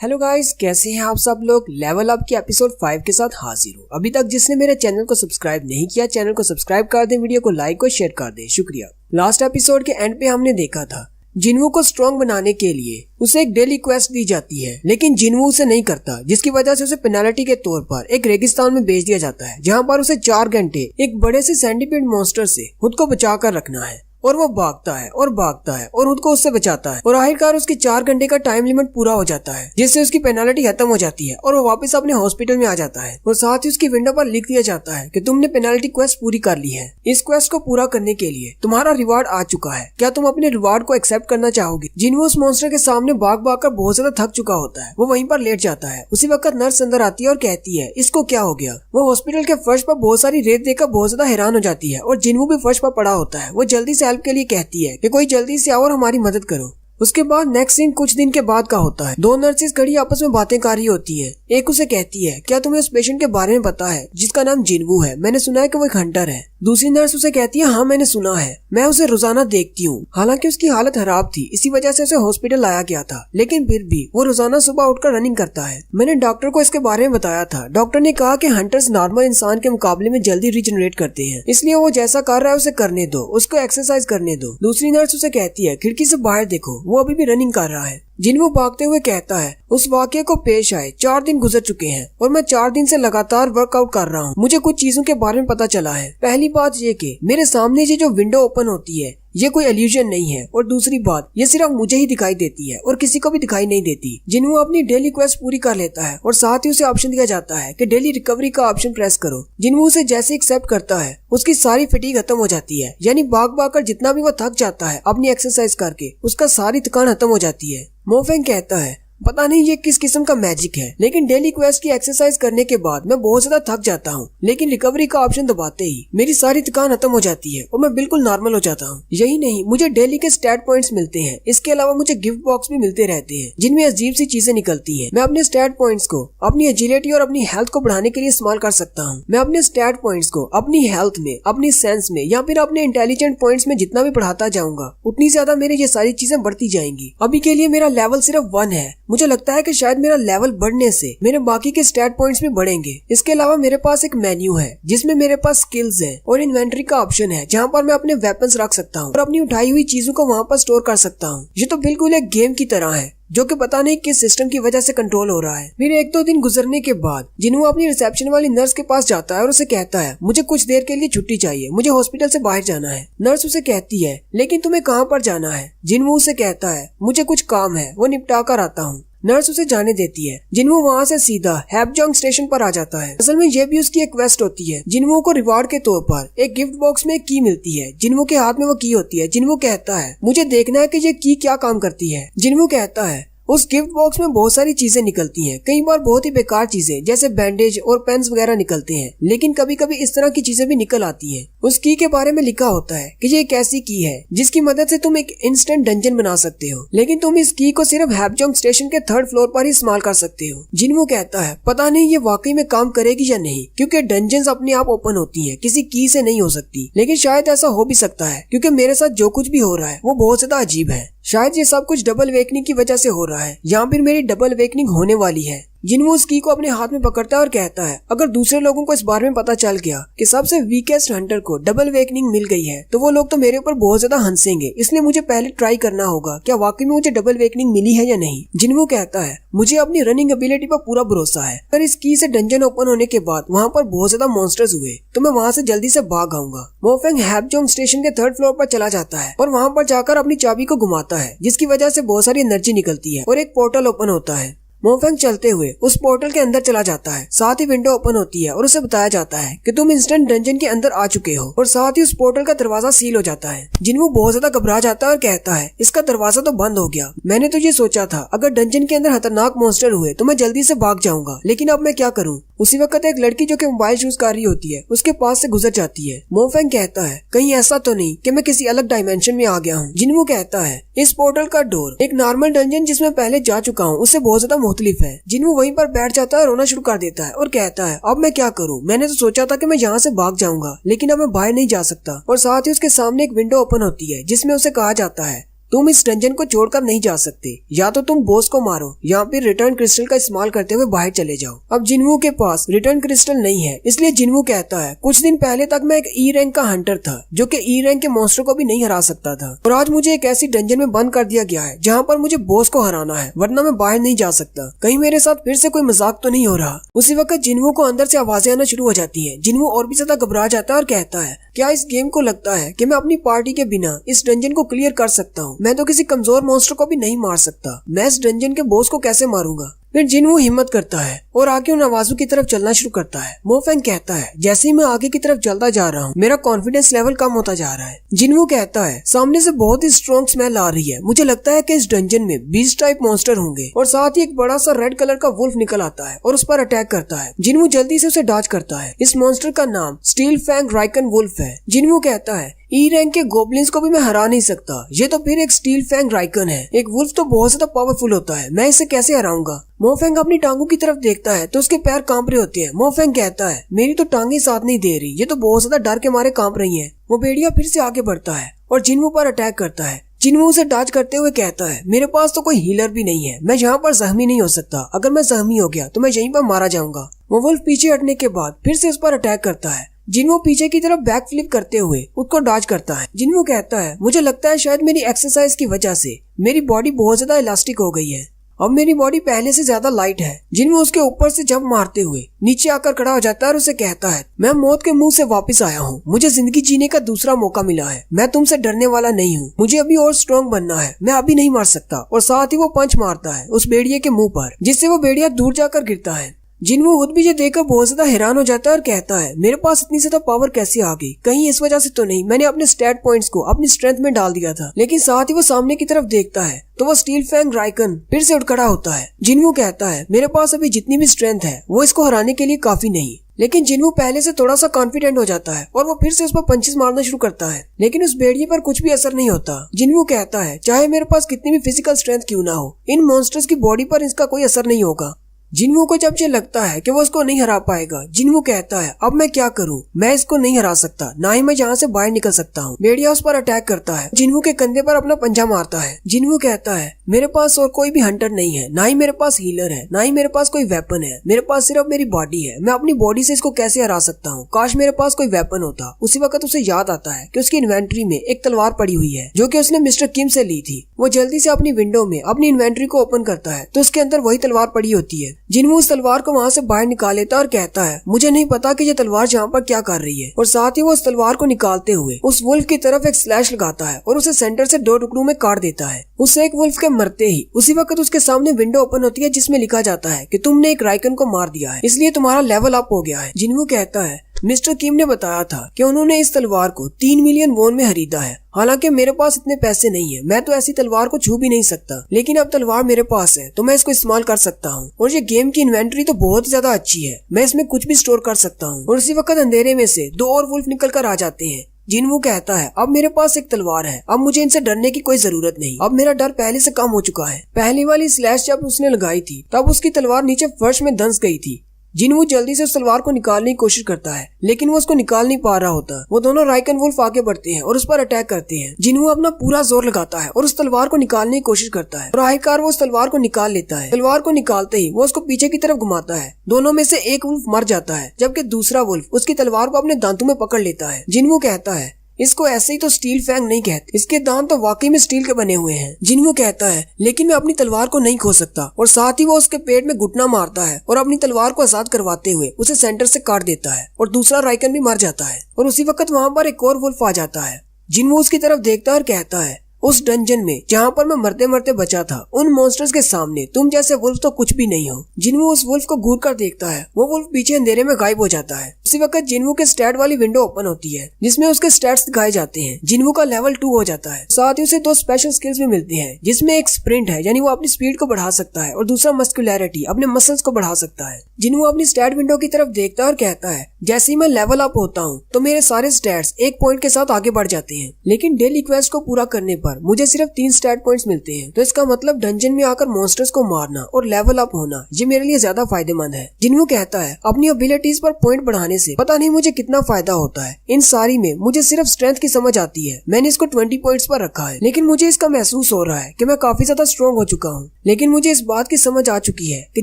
Hello guys, कैसे हैं आप सब लोग। लेवल अप के एपिसोड 5 के साथ हाजिर हूँ। अभी तक जिसने मेरे चैनल को सब्सक्राइब नहीं किया, चैनल को सब्सक्राइब कर दें, वीडियो को लाइक और शेयर कर दें, शुक्रिया। लास्ट एपिसोड के एंड पे हमने देखा था जिन्वू को स्ट्रॉन्ग बनाने के लिए उसे एक डेली क्वेस्ट दी जाती है, लेकिन जिन्वू उसे नहीं करता, जिसकी वजह से उसे पेनाल्टी के तौर पर एक रेगिस्तान में भेज दिया जाता है, जहाँ पर उसे 4 घंटे एक बड़े से सेंटीपीड मॉन्स्टर से खुद को बचा कर रखना है। और वो भागता है और खुद को उससे बचाता है और आखिरकार उसके 4 घंटे का टाइम लिमिट पूरा हो जाता है, जिससे उसकी पेनाल्टी खत्म हो जाती है और वो वापस अपने हॉस्पिटल में आ जाता है। और साथ ही उसकी विंडो पर लिख दिया जाता है कि तुमने पेनाल्टी क्वेस्ट पूरी कर ली है। इस क्वेस्ट को पूरा करने के लिए तुम्हारा रिवार्ड आ चुका है, क्या तुम अपने रिवार्ड को एक्सेप्ट करना चाहोगे। जिन्वू उस मॉन्स्टर के सामने भाग भाग कर बहुत ज्यादा थक चुका होता है, वो वहीं पर लेट जाता है। उसी वक्त नर्स अंदर आती है और कहती है इसको क्या हो गया। वो हॉस्पिटल के फर्श पर बहुत सारी रेत देखकर बहुत ज्यादा हैरान हो जाती है और जिन्वू भी फर्श पर पड़ा होता है। वो जल्दी से हेल्प के लिए कहती है कि कोई जल्दी से आओ और हमारी मदद करो। उसके बाद नेक्स्ट सीन कुछ दिन के बाद का होता है। 2 नर्सेज खड़ी आपस में बातें कर रही होती हैं। एक उसे कहती है क्या तुम्हें उस पेशेंट के बारे में पता है जिसका नाम जिन्वू है, मैंने सुना है कि वो एक हंटर है। दूसरी नर्स उसे कहती है हाँ मैंने सुना है, मैं उसे रोजाना देखती हूँ। हालांकि उसकी हालत खराब थी, इसी वजह से उसे हॉस्पिटल लाया गया था, लेकिन फिर भी वो रोजाना सुबह उठकर रनिंग करता है। मैंने डॉक्टर को इसके बारे में बताया था। डॉक्टर ने कहा कि हंटर्स नॉर्मल इंसान के मुकाबले में जल्दी रिजनरेट करते हैं, इसलिए वो जैसा कर रहा है उसे करने दो, उसको एक्सरसाइज करने दो। दूसरी नर्स उसे कहती है खिड़की से बाहर देखो, वो अभी भी रनिंग कर रहा है। जिन्वू भागते हुए कहता है उस वाकये को पेश आए 4 दिन गुजर चुके हैं और मैं 4 दिन से लगातार वर्कआउट कर रहा हूँ। मुझे कुछ चीजों के बारे में पता चला है। पहली बात ये कि मेरे सामने ये जो विंडो ओपन होती है ये कोई इल्यूजन नहीं है, और दूसरी बात ये सिर्फ मुझे ही दिखाई देती है और किसी को भी दिखाई नहीं देती। जिन्वू अपनी डेली क्वेस्ट पूरी कर लेता है और साथ ही उसे ऑप्शन दिया जाता है कि डेली रिकवरी का ऑप्शन प्रेस करो। जिन्वू उसे जैसे एक्सेप्ट करता है उसकी सारी फटीग खत्म हो जाती है, यानी भाग भाग कर जितना भी वो थक जाता है अपनी एक्सरसाइज करके उसका सारी थकान खत्म हो जाती है। मोफेंग कहता है पता नहीं ये किस किस्म का मैजिक है, लेकिन डेली क्वेस्ट की एक्सरसाइज करने के बाद मैं बहुत ज्यादा थक जाता हूँ, लेकिन रिकवरी का ऑप्शन दबाते ही मेरी सारी थकान खत्म हो जाती है और मैं बिल्कुल नॉर्मल हो जाता हूँ। यही नहीं, मुझे डेली के स्टैट पॉइंट्स मिलते हैं। इसके अलावा मुझे गिफ्ट बॉक्स भी मिलते रहते हैं जिनमें अजीब सी चीजें निकलती है। मैं अपने स्टैट पॉइंट्स को अपनी एजिलिटी और अपनी हेल्थ को बढ़ाने के लिए इस्तेमाल कर सकता हूँ। मैं अपने स्टैट पॉइंट्स को अपनी हेल्थ में, अपनी सेंस में या फिर अपने इंटेलिजेंट पॉइंट्स में जितना भी बढ़ाता जाऊंगा उतनी ज्यादा मेरी ये सारी चीजें बढ़ती जाएंगी। अभी के लिए मेरा लेवल सिर्फ 1 है। मुझे लगता है कि शायद मेरा लेवल बढ़ने से मेरे बाकी के स्टैट पॉइंट्स भी बढ़ेंगे। इसके अलावा मेरे पास एक मेन्यू है जिसमें मेरे पास स्किल्स है और इन्वेंटरी का ऑप्शन है जहाँ पर मैं अपने वेपन्स रख सकता हूँ और अपनी उठाई हुई चीजों को वहाँ पर स्टोर कर सकता हूँ। ये तो बिल्कुल एक गेम की तरह है जो कि पता नहीं किस सिस्टम की वजह से कंट्रोल हो रहा है। फिर 1-2 दिन गुजरने के बाद जिन्वू अपनी रिसेप्शन वाली नर्स के पास जाता है और उसे कहता है मुझे कुछ देर के लिए छुट्टी चाहिए, मुझे हॉस्पिटल से बाहर जाना है। नर्स उसे कहती है लेकिन तुम्हें कहाँ पर जाना है। जिन्वू उसे कहता है मुझे कुछ काम है, वो निपटा कर आता हूँ। नर्स उसे जाने देती है। जिन्वू वहाँ से सीधा हैपजोंग स्टेशन पर आ जाता है। असल में ये भी उसकी एक क्वेस्ट होती है। जिन्वू को रिवार्ड के तौर पर एक गिफ्ट बॉक्स में एक की मिलती है। जिन्वू के हाथ में वो की होती है। जिन्वू कहता है मुझे देखना है कि ये की क्या काम करती है। जिन्वू कहता है उस गिफ्ट बॉक्स में बहुत सारी चीजें निकलती हैं, कई बार बहुत ही बेकार चीजें जैसे बैंडेज और पेन्स वगैरह निकलते हैं, लेकिन कभी कभी इस तरह की चीजें भी निकल आती हैं। उस की के बारे में लिखा होता है कि ये एक ऐसी की है जिसकी मदद से तुम एक इंस्टेंट डंजन बना सकते हो, लेकिन तुम इस की को सिर्फ हैपजोंग स्टेशन के 3rd फ्लोर पर ही इस्तेमाल कर सकते हो। जिन्वू कहता है पता नहीं ये वाकई में काम करेगी या नहीं, क्योंकि डंजन्स अपने आप ओपन होती है, किसी की से नहीं हो सकती, लेकिन शायद ऐसा हो भी सकता है क्योंकि मेरे साथ जो कुछ भी हो रहा है वो बहुत ज्यादा अजीब है। शायद ये सब कुछ डबल वेकनिंग की वजह से हो रहा है, या फिर मेरी डबल वेकनिंग होने वाली है। जिन्वू उस की को अपने हाथ में पकड़ता है और कहता है अगर दूसरे लोगों को इस बारे में पता चल गया कि सबसे वीकेस्ट हंटर को डबल वेकनिंग मिल गई है तो वो लोग तो मेरे ऊपर बहुत ज्यादा हंसेंगे, इसलिए मुझे पहले ट्राई करना होगा क्या वाकई में मुझे डबल वेकनिंग मिली है या नहीं। जिन्वू कहता है मुझे अपनी रनिंग एबिलिटी पर पूरा भरोसा है। अगर इस की से डंजन ओपन होने के बाद वहाँ पर बहुत ज्यादा मॉन्स्टर्स हुए तो मैं वहाँ से जल्दी से भाग आऊंगा। मोफेंग हैपजोंग स्टेशन के 3rd फ्लोर पर चला जाता है और वहाँ पर जाकर अपनी चाबी को घुमाता है, जिसकी वजह से बहुत सारी एनर्जी निकलती है और एक पोर्टल ओपन होता है। मोफेंग चलते हुए उस पोर्टल के अंदर चला जाता है। साथ ही विंडो ओपन होती है और उसे बताया जाता है कि तुम इंस्टेंट डंजन के अंदर आ चुके हो, और साथ ही उस पोर्टल का दरवाजा सील हो जाता है। जिन्वू बहुत ज्यादा घबरा जाता है और कहता है इसका दरवाजा तो बंद हो गया। मैंने तो ये सोचा था अगर डंजन के अंदर खतरनाक मॉन्स्टर हुए तो मैं जल्दी से भाग जाऊंगा, लेकिन अब मैं क्या करूँ। उसी वक्त एक लड़की जो कि मोबाइल यूज कर रही होती है उसके पास से गुजर जाती है। मोफेंग कहता है कहीं ऐसा तो नहीं कि मैं किसी अलग डायमेंशन में आ गया हूँ। जिन्वू कहता है इस पोर्टल का डोर एक नॉर्मल डंजन जिसमें पहले जा चुका हूँ उससे बहुत ज्यादा मुख्तलिफ है। जिन्वू वहीं पर बैठ जाता है, रोना शुरू कर देता है और कहता है अब मैं क्या करूँ, मैंने तो सोचा था कि मैं यहाँ से भाग जाऊंगा, लेकिन अब मैं बाहर नहीं जा सकता। और साथ ही उसके सामने एक विंडो ओपन होती है जिसमें उसे कहा जाता है तुम इस डंजन को छोड़कर नहीं जा सकते, या तो तुम बॉस को मारो या फिर रिटर्न क्रिस्टल का इस्तेमाल करते हुए बाहर चले जाओ। अब जिनवू के पास रिटर्न क्रिस्टल नहीं है, इसलिए जिनवू कहता है कुछ दिन पहले तक मैं एक ई रैंक का हंटर था जो कि ई रैंक के मॉन्स्टर को भी नहीं हरा सकता था, और आज मुझे एक ऐसी डंजन में बंद कर दिया गया है जहाँ पर मुझे बॉस को हराना है, वरना मैं बाहर नहीं जा सकता। कहीं मेरे साथ फिर से कोई मजाक तो नहीं हो रहा। उसी वक्त जिनवू को अंदर से आवाजें आना शुरू हो जाती है। जिनवू और भी ज्यादा घबरा जाता है और कहता है क्या इस गेम को लगता है कि मैं अपनी पार्टी के बिना इस डंजन को क्लियर कर सकता हूँ? मैं तो किसी कमजोर मॉन्स्टर को भी नहीं मार सकता, मैं इस डंजन के बॉस को कैसे मारूंगा? फिर जिनवू हिम्मत करता है और आगे उन आवाजों की तरफ चलना शुरू करता है। मोफेंग कहता है जैसे ही मैं आगे की तरफ चलता जा रहा हूँ मेरा कॉन्फिडेंस लेवल कम होता जा रहा है। जिनवू कहता है सामने से बहुत ही स्ट्रॉन्ग स्मेल आ रही है, मुझे लगता है कि इस डंजन में 20 टाइप मॉन्स्टर होंगे, और साथ ही एक बड़ा सा रेड कलर का वुल्फ निकल आता है और उस पर अटैक करता है। जिनवू जल्दी से उसे डॉज करता है। इस मॉन्स्टर का नाम स्टील फैंग राइकन वुल्फ है। जिनवू कहता है ई रैंक के गोब्लिन्स को भी मैं हरा नहीं सकता, ये तो फिर एक स्टील फैंग राइकन है। एक वुल्फ तो बहुत ज्यादा पावरफुल होता है, मैं इसे कैसे हराऊंगा? मोफेंग अपनी टांगों की तरफ देखता है तो उसके पैर कांप रहे होते हैं। मोफेंग कहता है मेरी तो टांगे साथ नहीं दे रही, ये तो बहुत ज्यादा डर के मारे कांप रही हैं। वो भेड़िया फिर से आगे बढ़ता है और जिनवू पर अटैक करता है। जिनवू उसे डॉज करते हुए कहता है मेरे पास तो कोई हीलर भी नहीं है, मैं यहाँ पर जख्मी नहीं हो सकता, अगर मैं जख्मी हो गया तो मैं यहीं पर मारा जाऊंगा। वो वुल्फ पीछे हटने के बाद फिर से उस पर अटैक करता है। जिनवू पीछे की तरफ बैक फ्लिप करते हुए उसको डॉज करता है। जिनवू कहता है मुझे लगता है शायद मेरी एक्सरसाइज की वजह से मेरी बॉडी बहुत ज्यादा इलास्टिक हो गई है, अब मेरी बॉडी पहले से ज्यादा लाइट है। जिनवू उसके ऊपर से जंप मारते हुए नीचे आकर खड़ा हो जाता है और उसे कहता है मैं मौत के मुंह से वापस आया हूँ, मुझे जिंदगी जीने का दूसरा मौका मिला है, मैं तुमसे डरने वाला नहीं हूँ, मुझे अभी और स्ट्रॉन्ग बनना है, मैं अभी नहीं मार सकता। और साथ ही वो पंच मारता है उस भेड़िए के मुंह पर, जिससे वो भेड़िया दूर जाकर गिरता है। जिनवू खुद भी ये देखकर बहुत ज्यादा हैरान हो जाता है और कहता है मेरे पास इतनी ज्यादा पावर कैसे आ गई? कहीं इस वजह से तो नहीं मैंने अपने स्टैट पॉइंट्स को अपनी स्ट्रेंथ में डाल दिया था? लेकिन साथ ही वो सामने की तरफ देखता है तो वो स्टील फैंग राइकन फिर से उठ खड़ा होता है। जिनवू कहता है मेरे पास अभी जितनी भी स्ट्रेंथ है वो इसको हराने के लिए काफी नहीं। लेकिन जिनवू पहले से थोड़ा सा कॉन्फिडेंट हो जाता है और वो फिर से उस पर पंचेस मारना शुरू करता है, लेकिन उस भेड़िए पर कुछ भी असर नहीं होता। जिनवू कहता है चाहे मेरे पास कितनी भी फिजिकल स्ट्रेंथ क्यों ना हो, इन मॉन्स्टर्स की बॉडी पर इसका कोई असर नहीं होगा। जिनवू को जब ये लगता है कि वो इसको नहीं हरा पाएगा, जिनवू कहता है अब मैं क्या करूं, मैं इसको नहीं हरा सकता, ना ही मैं यहाँ से बाहर निकल सकता हूँ। भेड़िया उस पर अटैक करता है, जिनवू के कंधे पर अपना पंजा मारता है। जिनवू कहता है मेरे पास और कोई भी हंटर नहीं है, ना ही मेरे पास हीलर है, ना ही मेरे पास कोई वेपन है, मेरे पास सिर्फ मेरी बॉडी है, मैं अपनी बॉडी से इसको कैसे हरा सकता हूँ? काश मेरे पास कोई वेपन होता। उसी वक्त उसे याद आता है कि उसकी इन्वेंट्री में एक तलवार पड़ी हुई है जो कि उसने मिस्टर किम से ली थी। वो जल्दी से अपनी विंडो में अपनी इन्वेंट्री को ओपन करता है तो उसके अंदर वही तलवार पड़ी होती है। जिनवू उस तलवार को वहाँ से बाहर निकाल लेता और कहता है मुझे नहीं पता कि ये तलवार यहाँ पर क्या कर रही है, और साथ ही वो उस तलवार को निकालते हुए उस वुल्फ की तरफ एक स्लैश लगाता है और उसे सेंटर से 2 टुकड़ों में काट देता है। उस एक वुल्फ के मरते ही उसी वक्त उसके सामने विंडो ओपन होती है जिसमें लिखा जाता है कि तुमने एक राइकन को मार दिया है, इसलिए तुम्हारा लेवल अप हो गया है। जिनवू कहता है मिस्टर किम ने बताया था कि उन्होंने इस तलवार को 3 मिलियन वोन में खरीदा है, हालांकि मेरे पास इतने पैसे नहीं है, मैं तो ऐसी तलवार को छू भी नहीं सकता, लेकिन अब तलवार मेरे पास है तो मैं इसको इस्तेमाल कर सकता हूँ। और ये गेम की इन्वेंट्री तो बहुत ज्यादा अच्छी है, मैं इसमें कुछ भी स्टोर कर सकता हूँ। और उसी वक्त अंधेरे में से 2 और वुल्फ निकल कर आ जाते हैं। जिनवू कहता है अब मेरे पास एक तलवार है, अब मुझे इनसे डरने की कोई जरूरत नहीं, अब मेरा डर पहले से कम हो चुका है। पहली वाली स्लैश जब उसने लगाई थी तब उसकी तलवार नीचे फर्श में धंस गई थी। जिनवू जल्दी से उस तलवार को निकालने की कोशिश करता है, लेकिन वो उसको निकाल नहीं पा रहा होता। वो दोनों राइकन वुल्फ आगे बढ़ते हैं और उस पर अटैक करते हैं। जिनवू अपना पूरा जोर लगाता है और उस तलवार को निकालने की कोशिश करता है और आखिरकार वो उस तलवार को निकाल लेता है। तलवार को निकालते ही वो उसको पीछे की तरफ घुमाता है। दोनों में से एक वुल्फ मर जाता है, जबकि दूसरा वुल्फ उसकी तलवार को अपने दांतों में पकड़ लेता है। जिनवू कहता है इसको ऐसे ही तो स्टील फैंग नहीं कहते, इसके दांत तो वाकई में स्टील के बने हुए हैं। जिनवू कहता है लेकिन मैं अपनी तलवार को नहीं खो सकता, और साथ ही वो उसके पेट में घुटना मारता है और अपनी तलवार को आजाद करवाते हुए उसे सेंटर से काट देता है और दूसरा राइकन भी मर जाता है। और उसी वक्त वहाँ पर एक और वुल्फ आ जाता है। जिनवू उसकी तरफ देखता है और कहता है उस डंजन में जहाँ पर मैं मरते मरते बचा था, उन मॉन्स्टर्स के सामने तुम जैसे वुल्फ तो कुछ भी नहीं हो। जिनवू उस वुल्फ को घूर कर देखता है, वो वुल्फ पीछे अंधेरे में गायब हो जाता है। उसी वक्त जिनवू के स्टैट वाली विंडो ओपन होती है जिसमें उसके स्टैट्स दिखाए जाते हैं। जिनवू का लेवल 2 हो जाता है, साथ ही उसे 2 स्पेशल स्किल्स भी मिलती हैं, जिसमें एक स्प्रिंट है यानी वो अपनी स्पीड को बढ़ा सकता है, और दूसरा मस्कुलैरिटी अपने मसल्स को बढ़ा सकता है। जिनवू अपनी स्टैट विंडो की तरफ देखता है और कहता है जैसे ही मैं लेवल अप होता हूँ तो मेरे सारे स्टैट्स 1 पॉइंट के साथ आगे बढ़ जाते हैं, लेकिन डेली क्वेस्ट को पूरा करने पर मुझे सिर्फ 3 स्टैट पॉइंट्स मिलते हैं। तो इसका मतलब डंजन में आकर मॉन्स्टर्स को मारना और लेवल अप होना ये मेरे लिए ज्यादा फायदेमंद है। जिनवू कहता है अपनी एबिलिटीज पर पॉइंट बढ़ाने से पता नहीं मुझे कितना फायदा होता है। इन सारी में मुझे सिर्फ स्ट्रेंथ की समझ आती है। मैंने इसको 20 पॉइंट्स पर रखा है, लेकिन मुझे इसका महसूस हो रहा है कि मैं काफी ज्यादा स्ट्रॉन्ग हो चुका हूँ। लेकिन मुझे इस बात की समझ आ चुकी है कि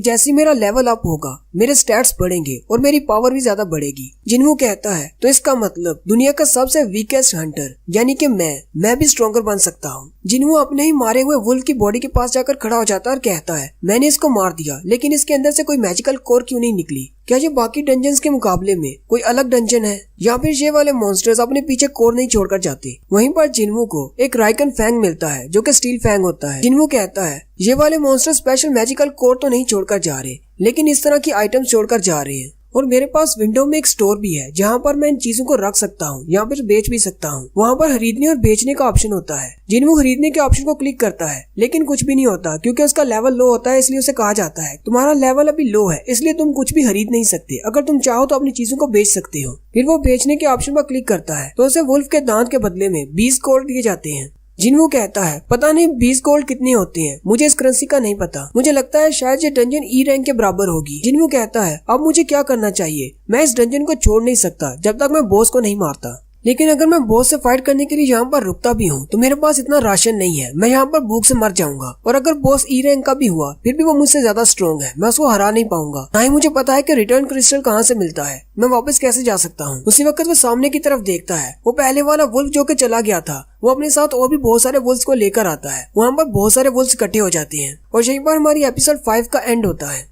जैसे मेरा लेवल अप होगा मेरे स्टैट्स बढ़ेंगे और मेरी पावर भी ज्यादा बढ़ेगी। जिन्हों कहता है तो इसका मतलब दुनिया का सबसे वीकेस्ट हंटर यानी कि मैं भी स्ट्रॉन्गर बन सकता हूँ। जिन्हों अपने ही मारे हुए वुल्फ की बॉडी के पास जाकर खड़ा हो जाता है और कहता है मैंने इसको मार दिया, लेकिन इसके अंदर से कोई मैजिकल कोर क्यों नहीं निकली? क्या ये बाकी डंजन्स के मुकाबले में कोई अलग डंजन है, या फिर ये वाले मॉन्स्टर्स अपने पीछे कोर नहीं छोड़कर जाते? वहीं पर जिन्हों को एक राइकन फैंग मिलता है जो कि स्टील फैंग होता है। जिन्हों कहता है ये वाले मॉन्स्टर स्पेशल मैजिकल कोर तो नहीं छोड़कर जा रहे, लेकिन इस तरह की आइटम्स छोड़कर जा रहे हैं। और मेरे पास विंडो में एक स्टोर भी है जहाँ पर मैं इन चीजों को रख सकता हूँ या फिर बेच भी सकता हूँ। वहाँ पर खरीदने और बेचने का ऑप्शन होता है। जिन्हों खरीदने के ऑप्शन को क्लिक करता है, लेकिन कुछ भी नहीं होता क्योंकि उसका लेवल लो होता है, इसलिए उसे कहा जाता है तुम्हारा लेवल अभी लो है, इसलिए तुम कुछ भी खरीद नहीं सकते। अगर तुम चाहो तो अपनी चीजों को बेच सकते हो। फिर वो बेचने के ऑप्शन पर क्लिक करता है तो उसे वुल्फ के दांत के बदले में 20 गोल्ड दिए जाते हैं। जिन्हों कहता है पता नहीं 20 गोल्ड कितने होते हैं, मुझे इस करेंसी का नहीं पता। मुझे लगता है शायद ये डंजन ई रैंक के बराबर होगी। जिन्हों कहता है अब मुझे क्या करना चाहिए? मैं इस डंजन को छोड़ नहीं सकता जब तक मैं बॉस को नहीं मारता। लेकिन अगर मैं बॉस से फाइट करने के लिए यहाँ पर रुकता भी हूँ तो मेरे पास इतना राशन नहीं है, मैं यहाँ पर भूख से मर जाऊंगा। और अगर बॉस ई रैंक का भी हुआ फिर भी वो मुझसे ज्यादा स्ट्रॉन्ग है, मैं उसको हरा नहीं पाऊंगा। ना ही मुझे पता है कि रिटर्न क्रिस्टल कहाँ से मिलता है, मैं वापस कैसे जा सकता हूँ। उसी वक्त वो सामने की तरफ देखता है, वो पहले वाला वुल्फ जो कि चला गया था वो अपने साथ और भी बहुत सारे वुल्फ्स को लेकर आता है। वहाँ पर बहुत सारे वुल्फ्स इकट्ठे हो जाते हैं और यहीं पर हमारी एपिसोड 5 का एंड होता है।